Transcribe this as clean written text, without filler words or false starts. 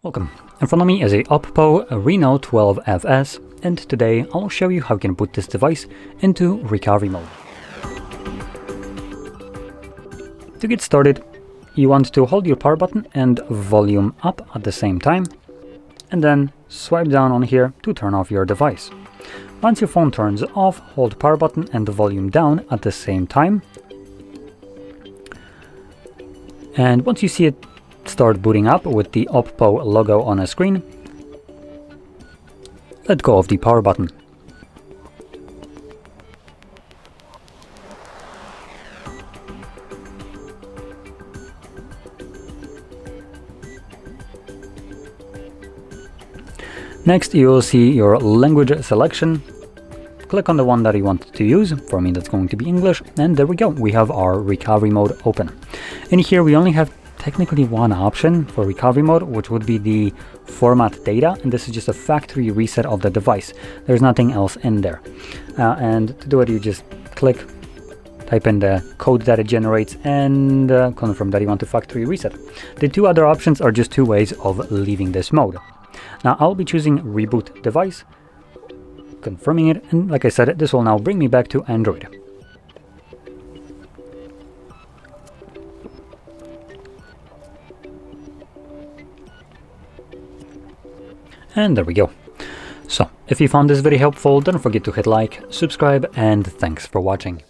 Welcome. In front of me is a OPPO Reno 12FS, and today I'll show you how you can put this device into recovery mode. To get started, you want to hold your power button and volume up at the same time, and then swipe down on here to turn off your device. Once your phone turns off, hold power button and the volume down at the same time. And once you see it start booting up with the OPPO logo on a screen, let go of the power button. Next, you will see your language selection. Click on the one that you want to use. For me, that's going to be English. And there we go. We have our recovery mode open. In here, we only have technically one option for recovery mode, which would be the format data. And this is just a factory reset of the device. There's nothing else in there. And to do it, you just click, type in the code that it generates, and confirm that you want to factory reset. The two other options are just two ways of leaving this mode. Now I'll be choosing reboot device, confirming it, and like I said, this will now bring me back to Android. And there we go. So, if you found this video helpful, don't forget to hit like, subscribe, and thanks for watching.